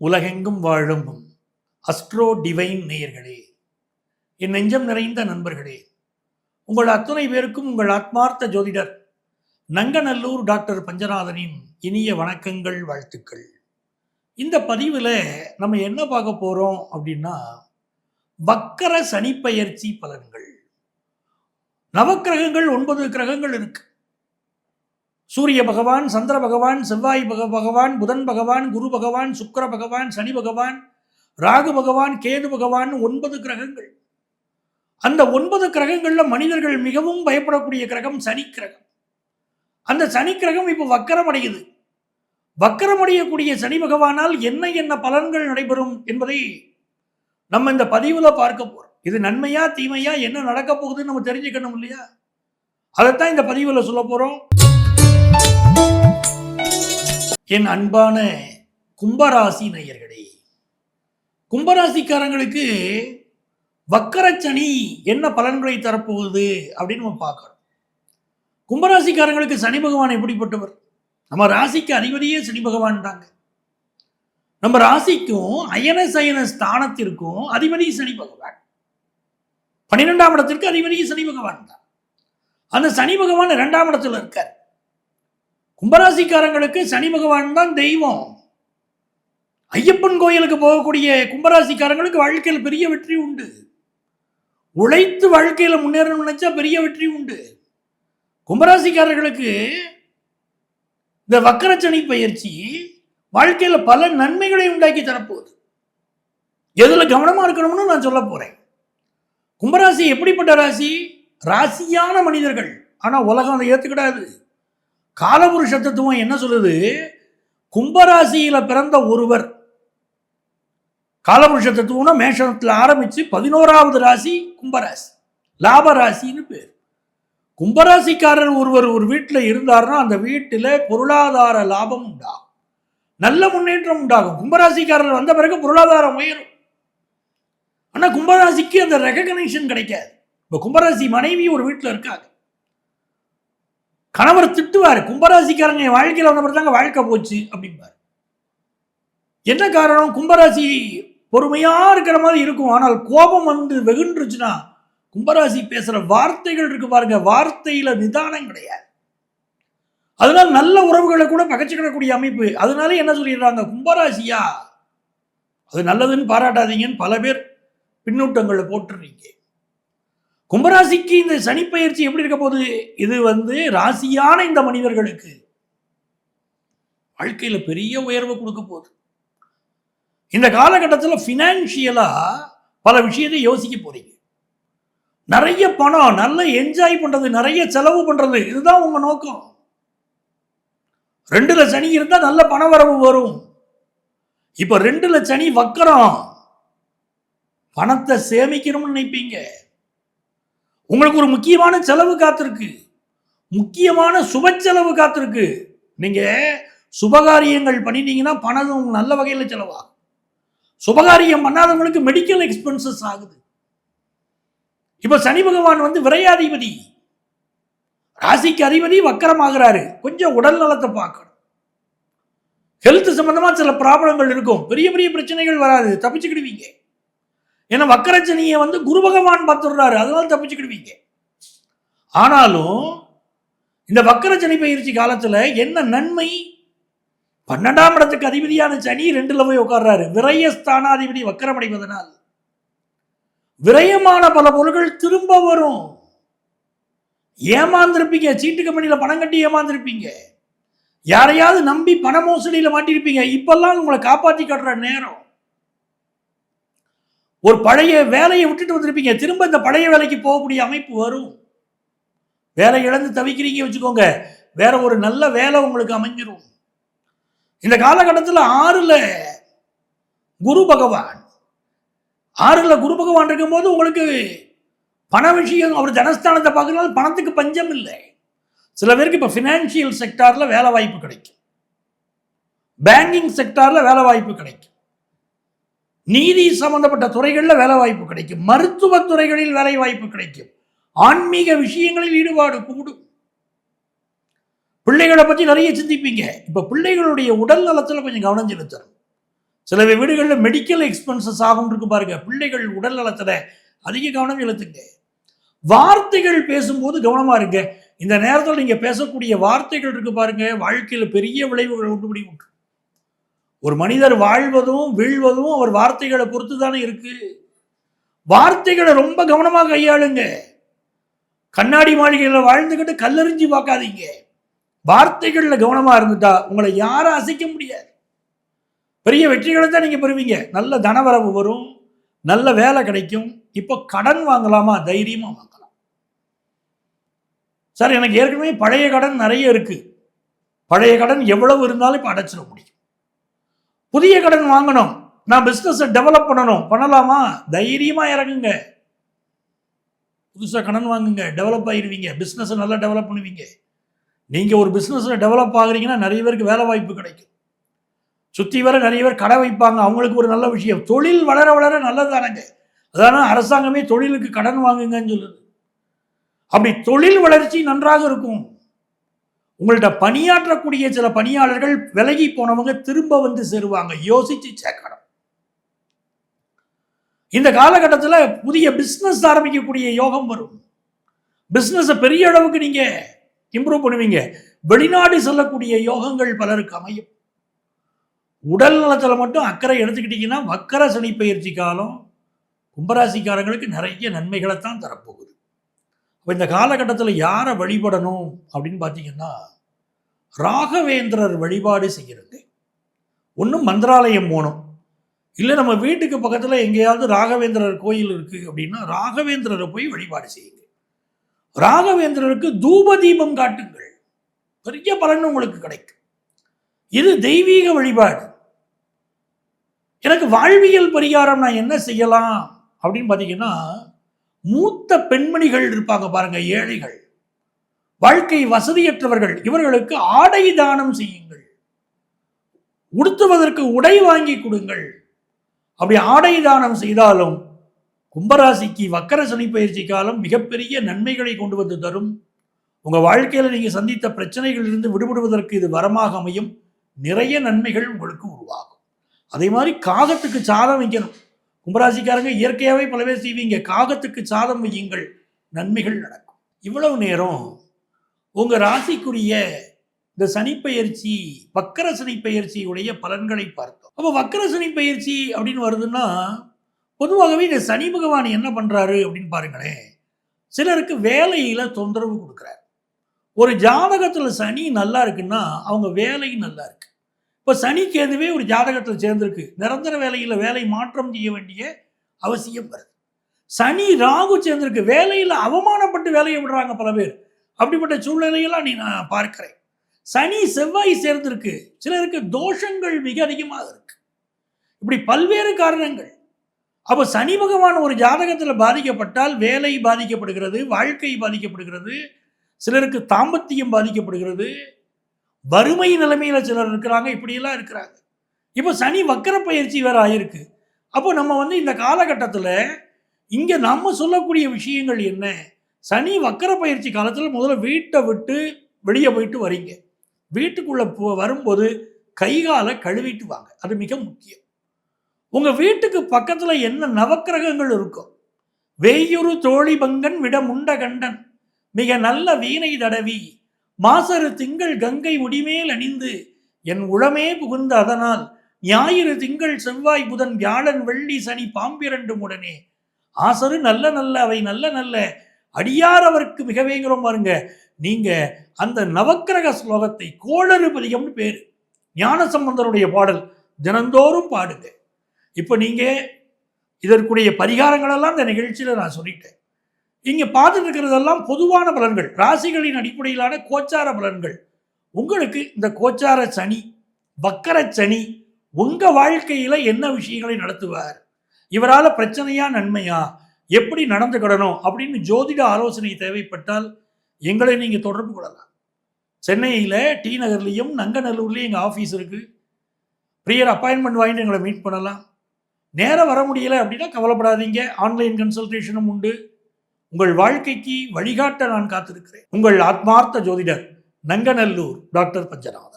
உலகெங்கும் வாழும் astro divine நேயர்களே, என் நெஞ்சம் நிறைந்த நண்பர்களே, உங்கள் அத்துணை பேருக்கும் உங்கள் ஆத்மார்த்த ஜோதிடர் நங்கநல்லூர் டாக்டர் பஞ்சநாதனின் இனிய வணக்கங்கள், வாழ்த்துக்கள். இந்த பதிவில் நம்ம என்ன பார்க்க போகிறோம் அப்படின்னா, வக்கர சனிப்பெயர்ச்சி பலன்கள். நவக்கிரகங்கள் 9 கிரகங்கள் இருக்கு. சூரிய பகவான், சந்திர பகவான், செவ்வாய் பகவான், புதன் பகவான், குரு பகவான், சுக்கிர பகவான், சனி பகவான், ராகு பகவான், கேது பகவான், 9 கிரகங்கள். அந்த 9 கிரகங்கள்ல மனிதர்கள் மிகவும் பயப்படக்கூடிய கிரகம் சனி கிரகம். அந்த சனி கிரகம் இப்போ வக்கரம் அடையுது. வக்கரம் அடையக்கூடிய சனி பகவானால் என்ன என்ன பலன்கள் நடைபெறும் என்பதை நம்ம இந்த பதிவுல பார்க்க போறோம். இது நன்மையா தீமையா, என்ன நடக்க போகுதுன்னு நம்ம தெரிஞ்சுக்கணும் இல்லையா? அதைத்தான் இந்த பதிவுல சொல்ல போறோம். என் அன்பான கும்பராசி நேயர்களே, கும்பராசிக்காரங்களுக்கு வக்கரச்சனி என்ன பலன்களை தரப்போகுது அப்படின்னு நம்ம பார்க்கணும். கும்பராசிக்காரங்களுக்கு சனி பகவான் எப்படிப்பட்டவர்? நம்ம ராசிக்கு அதிபதியே சனி பகவான் தாங்க. நம்ம ராசிக்கும் அயன சயன ஸ்தானத்திற்கும் அதிபதி சனி பகவான். 12ஆம் இடத்திற்கு அதிபதி சனி பகவான் தான். அந்த சனி பகவான் 2ஆம் இடத்துல இருக்கார். கும்பராசிக்காரங்களுக்கு சனி பகவான் தான் தெய்வம். ஐயப்பன் கோயிலுக்கு போகக்கூடிய கும்பராசிக்காரங்களுக்கு வாழ்க்கையில் பெரிய வெற்றி உண்டு. உழைத்து வாழ்க்கையில் முன்னேறணும் நினைச்சா பெரிய வெற்றி உண்டு. கும்பராசிக்காரர்களுக்கு இந்த வக்கரச்சனி பயிற்சி வாழ்க்கையில் பல நன்மைகளை உண்டாக்கி தரப்போகுது. எதுல கவனமா இருக்கணும்னு நான் சொல்ல போறேன். கும்பராசி எப்படிப்பட்ட ராசி? ராசியான மனிதர்கள். ஆனா உலகம் அதை ஏத்துக்கிடாது. காலபுருஷ தத்துவம் என்ன சொல்லுது? கும்பராசியில பிறந்த ஒருவர், காலபுருஷ தத்துவம்னா மேஷத்துல ஆரம்பிச்சு 11ஆவது ராசி கும்பராசி, லாப ராசின்னு பேர். கும்பராசிக்காரர் ஒருவர் ஒரு வீட்டில் இருந்தார்னா அந்த வீட்டில் பொருளாதார லாபம் உண்டாகும், நல்ல முன்னேற்றம் உண்டாகும். கும்பராசிக்காரர் வந்த பிறகு பொருளாதாரம் உயரும். ஆனா கும்பராசிக்கு அந்த ரெகக்னிஷன் கிடைக்காது. இப்ப கும்பராசி மனைவி ஒரு வீட்டில் இருக்காங்க, கணவர் திட்டுவார், கும்பராசிக்காரங்க வாழ்க்கையில் வந்த பிறகு தாங்க வாழ்க்கை போச்சு அப்படிம்பார். என்ன காரணம்? கும்பராசி பொறுமையா இருக்கிற மாதிரி இருக்கும், ஆனால் கோபம் வந்து வெகுன்றுச்சுன்னா கும்பராசி பேசுற வார்த்தைகள் இருக்கு பாருங்க, வார்த்தையில நிதானம் கிடையாது. அதனால நல்ல உறவுகளை கூட பகைச்சுக்கிடக்கூடிய அமைப்பு. அதனால என்ன சொல்லிடுறாங்க, கும்பராசியா அது நல்லதுன்னு பாராட்டாதீங்கன்னு பல பேர் பின்னூட்டங்களை போட்டுறீங்க. கும்பராசிக்கு இந்த சனிப்பெயர்ச்சி எப்படி இருக்க போது? இது ராசியான இந்த மனிதர்களுக்கு வாழ்க்கையில பெரிய உயர்வு கொடுக்க போகுது. இந்த காலகட்டத்தில் பினான்சியலா பல விஷயத்தை யோசிக்க போறீங்க. நிறைய பணம், நல்ல என்ஜாய் பண்றது, நிறைய செலவு பண்றது, இதுதான் உங்க நோக்கம். 2ல சனி இருந்தா நல்ல பண வரவு வரும். இப்ப 2ல சனி வக்கரம், பணத்தை சேமிக்கணும்னு நினைப்பீங்க. உங்களுக்கு ஒரு முக்கியமான செலவு காத்திருக்கு, முக்கியமான சுப செலவு காத்திருக்கு. நீங்க சுபகாரியங்கள் பண்ணிட்டீங்கன்னா பணம் நல்ல வகையில் செலவாகும். சுபகாரியம் பண்ணாதவங்களுக்கு மெடிக்கல் எக்ஸ்பென்சஸ் ஆகுது. இப்ப சனி பகவான் விரையாதிபதி, ராசிக்கு அதிபதி வக்கரமாகிறாரு. கொஞ்சம் உடல் நலத்தை பார்க்கணும். ஹெல்த் சம்பந்தமா சில ப்ராப்ளங்கள் இருக்கும், பெரிய பெரிய பிரச்சனைகள் வராது, தப்பிச்சுக்கிடுவீங்க. ஏன்னா வக்கரச்சனியை குரு பகவான் பார்த்துடுறாரு, அதனால தப்பிச்சுக்கிடுவீங்க. ஆனாலும் இந்த வக்கரச்சனி பயிற்சி காலத்துல என்ன நன்மை? 12ஆம் இடத்துக்கு அதிபதியான சனி 2ல போய் உட்கார்றாரு. விரயஸ்தானாதிபதி வக்கரமடைவதனால் விரயமான பல பொருட்கள் திரும்ப வரும். ஏமாந்திருப்பீங்க, சீட்டு கம்பெனியில பணம் கட்டி ஏமாந்திருப்பீங்க, யாரையாவது நம்பி பண மோசடியில மாட்டிருப்பீங்க. இப்பெல்லாம் உங்களை காப்பாற்றி கட்டுற நேரம். ஒரு பழைய வேலையை விட்டுட்டு வந்திருப்பீங்க, திரும்ப இந்த பழைய வேலைக்கு போகக்கூடிய அமைப்பு வரும். வேலை இழந்து தவிக்கிறீங்க வச்சுக்கோங்க, வேற ஒரு நல்ல வேலை உங்களுக்கு அமைஞ்சிரும். இந்த காலகட்டத்தில் 6ல குரு பகவான், 6ல குரு பகவான் இருக்கும்போது உங்களுக்கு பண விஷயம், அவர் தனஸ்தானத்தை பார்க்கறதுனால பணத்துக்கு பஞ்சம் இல்லை. சில பேருக்கு இப்ப பினான்சியல் செக்டார்ல வேலை வாய்ப்பு கிடைக்கும், பேங்கிங் செக்டார்ல வேலை வாய்ப்பு கிடைக்கும், நீதி சம்பந்தப்பட்ட துறைகளில் வேலை வாய்ப்பு கிடைக்கும், மருத்துவ துறைகளில் வேலை வாய்ப்பு கிடைக்கும், ஆன்மீக விஷயங்களில் ஈடுபாடு கூடும். பிள்ளைகளை பற்றி நிறைய சிந்திப்பீங்க. இப்ப பிள்ளைகளுடைய உடல் நலத்துல கொஞ்சம் கவனம் செலுத்தணும். சில வீடுகளில் மெடிக்கல் எக்ஸ்பென்சஸ் ஆகும் இருக்கு பாருங்க. பிள்ளைகள் உடல் நலத்துல அதிக கவனம் செலுத்துங்க. வார்த்தைகள் பேசும்போது கவனமா இருங்க. இந்த நேரத்தில் நீங்க பேசக்கூடிய வார்த்தைகள் இருக்கு பாருங்க, வாழ்க்கையில் பெரிய விளைவுகள் உண்டு உண்டு. ஒரு மனிதர் வாழ்வதும் வீழ்வதும் அவர் வார்த்தைகளை பொறுத்து தானே இருக்கு. வார்த்தைகளை ரொம்ப கவனமாக கையாளுங்க. கண்ணாடி மாளிகையில் வாழ்ந்துகிட்டு கல்லறிஞ்சு பார்க்காதீங்க. வார்த்தைகள்ல கவனமா இருந்துட்டா உங்களை யாரும் அசைக்க முடியாது. பெரிய வெற்றிகளை தான் நீங்க பெறுவீங்க. நல்ல தனவரவு வரும், நல்ல வேலை கிடைக்கும். இப்போ கடன் வாங்கலாமா? தைரியமா வாங்கலாம். சார், எனக்கு ஏற்கனவே பழைய கடன் நிறைய இருக்கு. பழைய கடன் எவ்வளவு இருந்தாலும் இப்போ அடைச்சிட முடியும். புதிய கடன் வாங்கணும், நான் பிசினஸ் டெவலப் பண்ணலாமா? தைரியமா இறங்குங்க. புதுசாக கடன் வாங்குங்க, டெவலப் ஆகிடுவீங்க. பிஸ்னஸ் நல்லா டெவலப் பண்ணுவீங்க. நீங்கள் ஒரு பிஸ்னஸில் டெவலப் ஆகுறீங்கன்னா நிறைய பேருக்கு வேலை வாய்ப்பு கிடைக்கும். சுற்றி வர நிறைய பேர் கடை வைப்பாங்க, அவங்களுக்கு ஒரு நல்ல விஷயம். தொழில் வளர வளர நல்லதானங்க. அதான அரசாங்கமே தொழிலுக்கு கடன் வாங்குங்கன்னு சொல்லுது. அப்படி தொழில் வளர்ச்சி நன்றாக இருக்கும். உங்கள்கிட்ட பணியாற்றக்கூடிய சில பணியாளர்கள் விலகி போனவங்க திரும்ப வந்து சேருவாங்க. யோசிச்சு சேர்க்கணும். இந்த காலகட்டத்தில் புதிய பிஸ்னஸ் ஆரம்பிக்கக்கூடிய யோகம் வரும். பிஸ்னஸ் பெரிய அளவுக்கு நீங்க இம்ப்ரூவ் பண்ணுவீங்க. வெளிநாடு செல்லக்கூடிய யோகங்கள் பலருக்கு அமையும். உடல் நலத்தில் மட்டும் அக்கறை எடுத்துக்கிட்டீங்கன்னா வக்கர சனி பயிற்சி காலம் கும்பராசிக்காரங்களுக்கு நிறைய நன்மைகளை தான் தரப்போகுது. இந்த காலகட்டத்தில் யாரை வழிபடணும் அப்படின்னு பார்த்தீங்கன்னா, ராகவேந்திரர் வழிபாடு செய்கிறது. ஒன்றும் மந்திராலயம் போகணும், இல்லை நம்ம வீட்டுக்கு பக்கத்தில் எங்கேயாவது ராகவேந்திரர் கோயில் இருக்கு அப்படின்னா ராகவேந்திரரை போய் வழிபாடு செய்யுங்க. ராகவேந்திரருக்கு தூப தீபம் காட்டுங்கள், பெரிய பலன் உங்களுக்கு கிடைக்கும். இது தெய்வீக வழிபாடு. எனக்கு வாழ்வியல் பரிகாரம் நான் என்ன செய்யலாம் அப்படின்னு பார்த்தீங்கன்னா, மூத்த பெண்மணிகள் இருப்பாங்க பாருங்க, ஏழைகள், வாழ்க்கை வசதியற்றவர்கள், இவர்களுக்கு ஆடை தானம் செய்யுங்கள். உடுத்துவதற்கு உடை வாங்கி கொடுங்கள். அப்படி ஆடை தானம் செய்தாலும் கும்பராசிக்கு வக்கர சனி பயிற்சி காலம் மிகப்பெரிய நன்மைகளை கொண்டு வந்து தரும். உங்க வாழ்க்கையில் நீங்க சந்தித்த பிரச்சனைகள் இருந்து விடுபடுவதற்கு இது வரமாக அமையும். நிறைய நன்மைகள் உங்களுக்கு உருவாகும். அதே மாதிரி காகத்துக்கு சாதம் வைக்கணும். கும்பராசிக்காரங்க இயற்கையாகவே பல பேர் செய்வீங்க. காகத்துக்கு சாதம் வையுங்கள், நன்மைகள் நடக்கும். இவ்வளவு நேரம் உங்க ராசிக்குரிய இந்த சனிப்பெயர்ச்சி, வக்கர சனி பயிற்சியுடைய பலன்களை பார்த்தோம். அப்போ வக்கர சனி பயிற்சி அப்படின்னு வருதுன்னா, பொதுவாகவே இந்த சனி பகவான் என்ன பண்றாரு அப்படின்னு பாருங்களேன். சிலருக்கு வேலையில தொந்தரவு கொடுக்குறாரு. ஒரு ஜாதகத்துல சனி நல்லா இருக்குன்னா அவங்க வேலை நல்லா இருக்கு. இப்போ சனிக்கு எதுவே ஒரு ஜாதகத்தில் சேர்ந்திருக்கு, நிரந்தர வேலையில் வேலை மாற்றம் செய்ய வேண்டிய அவசியம் வருது. சனி ராகு சேர்ந்திருக்கு, வேலையில் அவமானப்பட்டு வேலையை விடுறாங்க பல பேர். அப்படிப்பட்ட சூழ்நிலையெல்லாம் நான் பார்க்கிறேன். சனி செவ்வாய் சேர்ந்திருக்கு, சிலருக்கு தோஷங்கள் மிக அதிகமாக இருக்கு. இப்படி பல்வேறு காரணங்கள். அப்போ சனி பகவான் ஒரு ஜாதகத்தில் பாதிக்கப்பட்டால் வேலை பாதிக்கப்படுகிறது, வாழ்க்கை பாதிக்கப்படுகிறது, சிலருக்கு தாம்பத்தியம் பாதிக்கப்படுகிறது, வறுமை நிலைமையில சிலர் இருக்கிறாங்க, இப்படியெல்லாம் இருக்கிறாங்க. இப்போ சனி வக்கர பயிற்சி வேற ஆயிருக்கு. அப்போ நம்ம இந்த காலகட்டத்தில் இங்க நம்ம சொல்லக்கூடிய விஷயங்கள் என்ன? சனி வக்கர பயிற்சி காலத்தில் முதல்ல வீட்டை விட்டு வெளியே போயிட்டு வரீங்க. வீட்டுக்குள்ள வரும்போது கைகால கழுவிட்டு வாங்க, அது மிக முக்கியம். உங்க வீட்டுக்கு பக்கத்துல என்ன நவக்கிரகங்கள் இருக்கும், வேயுரு தோழி பங்கன் விட முண்ட கண்டன் மிக நல்ல வீணை தடவி மாசரு திங்கள் கங்கை முடிமேல் அணிந்து என் உளமே புகுந்த அதனால் ஞாயிறு திங்கள் செவ்வாய் புதன் வியாழன் வெள்ளி சனி பாம்பிரண்டும் உடனே ஆசரு நல்ல நல்ல அவை நல்ல நல்ல அடியார் அவருக்கு மிகவேங்கிறோம் பாருங்க. நீங்க அந்த நவக்கிரக ஸ்லோகத்தை கோளறு பதிகம்னு பேரு, ஞானசம்பந்தருடைய பாடல், தினந்தோறும் பாடுங்க. இப்போ நீங்க இதற்குரிய பரிகாரங்களெல்லாம் இந்த நிகழ்ச்சியில நான் சொல்லிட்டேன். இங்க பார்த்துட்டு இருக்கிறதெல்லாம் பொதுவான பலன்கள், ராசிகளின் அடிப்படையிலான கோச்சார பலன்கள். உங்களுக்கு இந்த கோச்சார சனி, வக்கர சனி உங்க வாழ்க்கையில என்ன விஷயங்களை நடத்துவார், இவரால் பிரச்சனையா நன்மையா, எப்படி நடந்துக்கிடணும் அப்படின்னு ஜோதிட ஆலோசனை தேவைப்பட்டால் எங்களை நீங்க தொடர்பு கொள்ளலாம். சென்னையில் டி நகர்லையும் நங்கநல்லூர்லையும் எங்கள் ஆஃபீஸ் இருக்கு. ப்ரியர் அப்பாயின்மெண்ட் வாங்கிட்டு எங்களை மீட் பண்ணலாம். நேரம் வர முடியலை அப்படின்னா கவலைப்படாதீங்க, ஆன்லைன் கன்சல்டேஷனும் உண்டு. உங்கள் வாழ்க்கைக்கு வழிகாட்ட நான் காத்திருக்கிறேன். உங்கள் ஆத்மார்த்த ஜோதிடர், நங்கநல்லூர் டாக்டர் பஞ்சநாதன்.